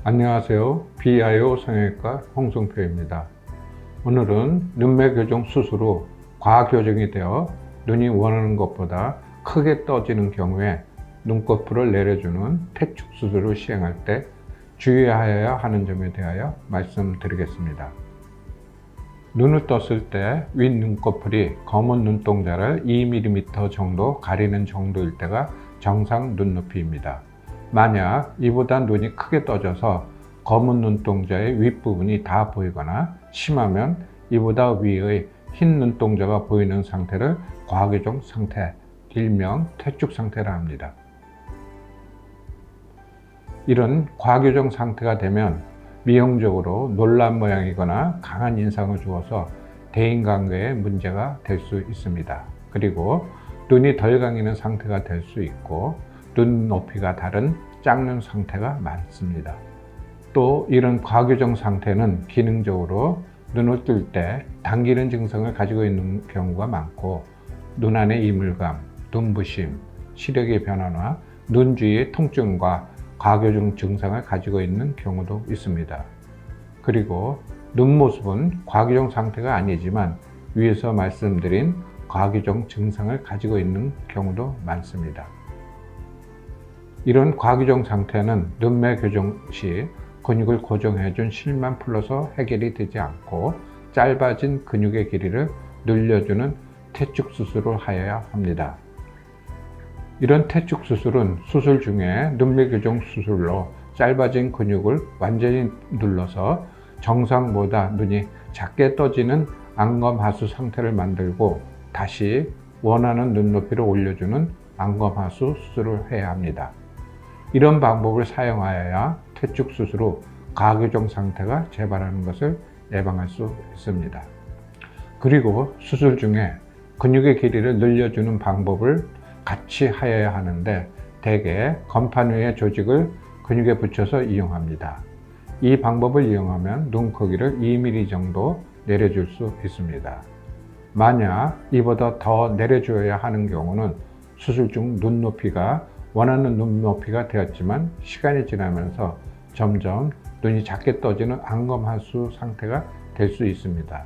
안녕하세요. BIO 성형외과 홍성표입니다. 오늘은 눈매 교정 수술 후 과교정이 되어 눈이 원하는 것보다 크게 떠지는 경우에 눈꺼풀을 내려주는 퇴축 수술을 시행할 때 주의하여야 하는 점에 대하여 말씀드리겠습니다. 눈을 떴을 때 윗눈꺼풀이 검은 눈동자를 2mm 정도 가리는 정도일 때가 정상 눈높이입니다. 만약 이보다 눈이 크게 떠져서 검은 눈동자의 윗부분이 다 보이거나 심하면 이보다 위의 흰 눈동자가 보이는 상태를 과교정 상태, 일명 퇴축 상태라 합니다. 이런 과교정 상태가 되면 미형적으로 놀란 모양이거나 강한 인상을 주어서 대인관계에 문제가 될 수 있습니다. 그리고 눈이 덜 감기는 상태가 될 수 있고 눈 높이가 다른 짝눈 상태가 많습니다. 또 이런 과교정 상태는 기능적으로 눈을 뜰 때 당기는 증상을 가지고 있는 경우가 많고 눈 안의 이물감, 눈부심, 시력의 변화나 눈 주위의 통증과 과교정 증상을 가지고 있는 경우도 있습니다. 그리고 눈 모습은 과교정 상태가 아니지만 위에서 말씀드린 과교정 증상을 가지고 있는 경우도 많습니다. 이런 과교정 상태는 눈매 교정 시 근육을 고정해준 실만 풀러서 해결이 되지 않고 짧아진 근육의 길이를 늘려주는 퇴축 수술을 하여야 합니다. 이런 퇴축 수술은 수술 중에 눈매 교정 수술로 짧아진 근육을 완전히 눌러서 정상보다 눈이 작게 떠지는 안검하수 상태를 만들고 다시 원하는 눈높이를 올려주는 안검하수 수술을 해야 합니다. 이런 방법을 사용하여야 퇴축 수술 후 과교정 상태가 재발하는 것을 예방할 수 있습니다. 그리고 수술 중에 근육의 길이를 늘려주는 방법을 같이 하여야 하는데 대개 건판 위의 조직을 근육에 붙여서 이용합니다. 이 방법을 이용하면 눈 크기를 2mm 정도 내려줄 수 있습니다. 만약 이보다 더 내려줘야 하는 경우는 수술 중 눈높이가 원하는 눈높이가 되었지만 시간이 지나면서 점점 눈이 작게 떠지는 안검하수 상태가 될 수 있습니다.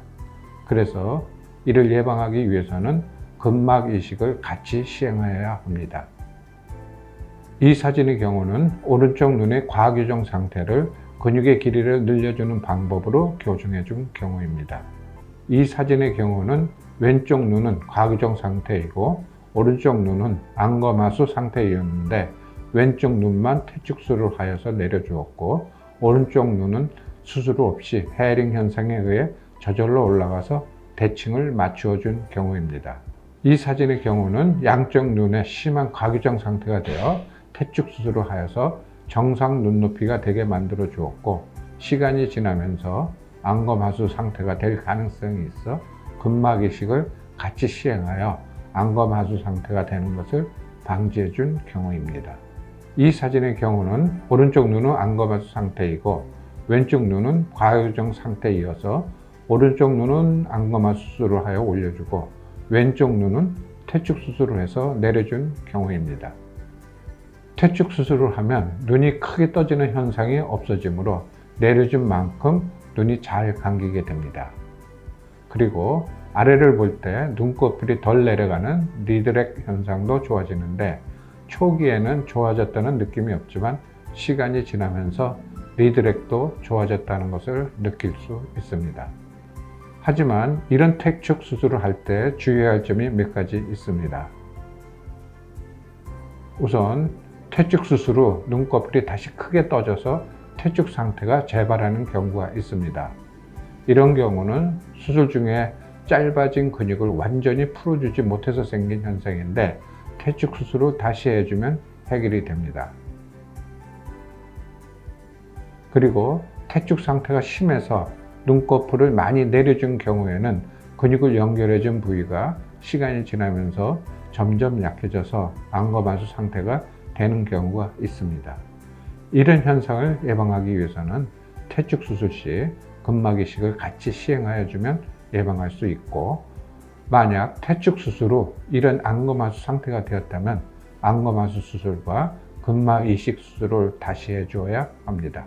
그래서 이를 예방하기 위해서는 근막 이식을 같이 시행하여야 합니다. 이 사진의 경우는 오른쪽 눈의 과교정 상태를 근육의 길이를 늘려주는 방법으로 교정해 준 경우입니다. 이 사진의 경우는 왼쪽 눈은 과교정 상태이고 오른쪽 눈은 안검하수 상태이었는데 왼쪽 눈만 퇴축 수술을 하여서 내려주었고 오른쪽 눈은 수술 없이 헤어링 현상에 의해 저절로 올라가서 대칭을 맞추어 준 경우입니다. 이 사진의 경우는 양쪽 눈에 심한 과교정 상태가 되어 퇴축 수술을 하여서 정상 눈높이가 되게 만들어 주었고 시간이 지나면서 안검하수 상태가 될 가능성이 있어 근막 이식을 같이 시행하여 안검하수 상태가 되는 것을 방지해 준 경우입니다. 이 사진의 경우는 오른쪽 눈은 안검하수 상태이고 왼쪽 눈은 과교정 상태이어서 오른쪽 눈은 안검하수 수술을 하여 올려주고 왼쪽 눈은 퇴축 수술을 해서 내려준 경우입니다. 퇴축 수술을 하면 눈이 크게 떠지는 현상이 없어지므로 내려준 만큼 눈이 잘 감기게 됩니다. 그리고 아래를 볼 때 눈꺼풀이 덜 내려가는 리드렉 현상도 좋아지는데 초기에는 좋아졌다는 느낌이 없지만 시간이 지나면서 리드렉도 좋아졌다는 것을 느낄 수 있습니다. 하지만 이런 퇴축 수술을 할 때 주의해야 할 점이 몇 가지 있습니다. 우선 퇴축 수술 후 눈꺼풀이 다시 크게 떠져서 퇴축 상태가 재발하는 경우가 있습니다. 이런 경우는 수술 중에 짧아진 근육을 완전히 풀어주지 못해서 생긴 현상인데 퇴축 수술 후 다시 해주면 해결이 됩니다. 그리고 퇴축 상태가 심해서 눈꺼풀을 많이 내려준 경우에는 근육을 연결해준 부위가 시간이 지나면서 점점 약해져서 안검하수 상태가 되는 경우가 있습니다. 이런 현상을 예방하기 위해서는 퇴축 수술 시 근막 이식을 같이 시행하여 주면 예방할 수 있고 만약 퇴축 수술 후 이런 안검하수 상태가 되었다면 안검하수 수술과 근막 이식 수술을 다시 해주어야 합니다.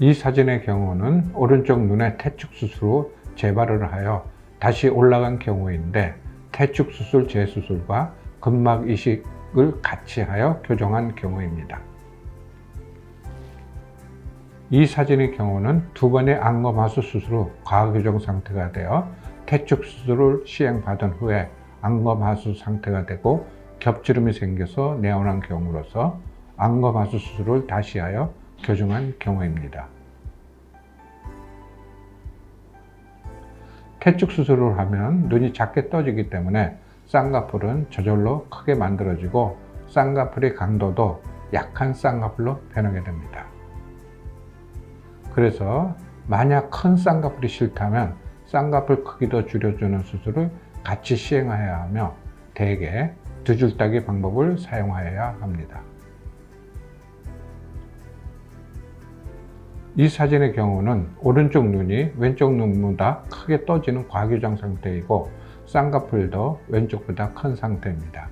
이 사진의 경우는 오른쪽 눈의 퇴축 수술 후 재발을 하여 다시 올라간 경우인데 퇴축 수술 재수술과 근막 이식을 같이 하여 교정한 경우입니다. 이 사진의 경우는 두 번의 안검하수 수술 후 과교정 상태가 되어 퇴축 수술을 시행받은 후에 안검하수 상태가 되고 겹주름이 생겨서 내원한 경우로서 안검하수 수술을 다시 하여 교정한 경우입니다. 퇴축 수술을 하면 눈이 작게 떠지기 때문에 쌍꺼풀은 저절로 크게 만들어지고 쌍꺼풀의 강도도 약한 쌍꺼풀로 변하게 됩니다. 그래서 만약 큰 쌍꺼풀이 싫다면 쌍꺼풀 크기도 줄여주는 수술을 같이 시행해야 하며 대개 두 줄 따기 방법을 사용하여야 합니다. 이 사진의 경우는 오른쪽 눈이 왼쪽 눈보다 크게 떠지는 과교정 상태이고 쌍꺼풀도 왼쪽보다 큰 상태입니다.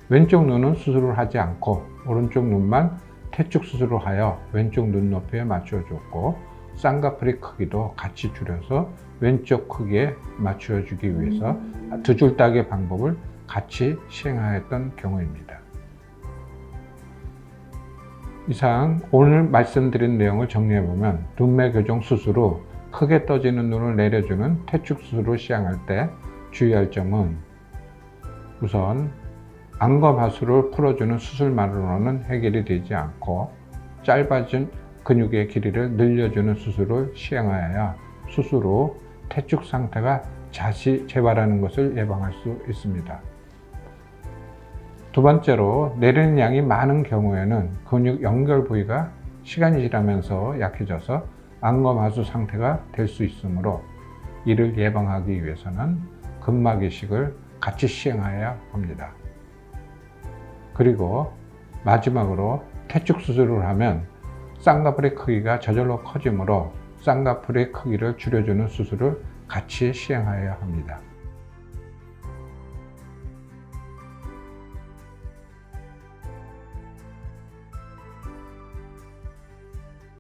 왼쪽 눈은 수술을 하지 않고 오른쪽 눈만 퇴축 수술을 하여 왼쪽 눈높이에 맞춰줬고 쌍꺼풀의 크기도 같이 줄여서 왼쪽 크기에 맞춰주기 위해서 두 줄 따기 방법을 같이 시행하였던 경우입니다. 이상 오늘 말씀드린 내용을 정리해보면 눈매 교정 수술 후 크게 떠지는 눈을 내려주는 퇴축 수술을 시행할 때 주의할 점은 우선 안검하수를 풀어주는 수술만으로는 해결이 되지 않고 짧아진 근육의 길이를 늘려주는 수술을 시행하여야 수술 후 퇴축 상태가 다시 재발하는 것을 예방할 수 있습니다. 두 번째로 내리는 양이 많은 경우에는 근육 연결 부위가 시간이 지나면서 약해져서 안검하수 상태가 될 수 있으므로 이를 예방하기 위해서는 근막 이식을 같이 시행하여야 합니다. 그리고 마지막으로 퇴축 수술을 하면 쌍꺼풀의 크기가 저절로 커지므로 쌍꺼풀의 크기를 줄여주는 수술을 같이 시행하여야 합니다.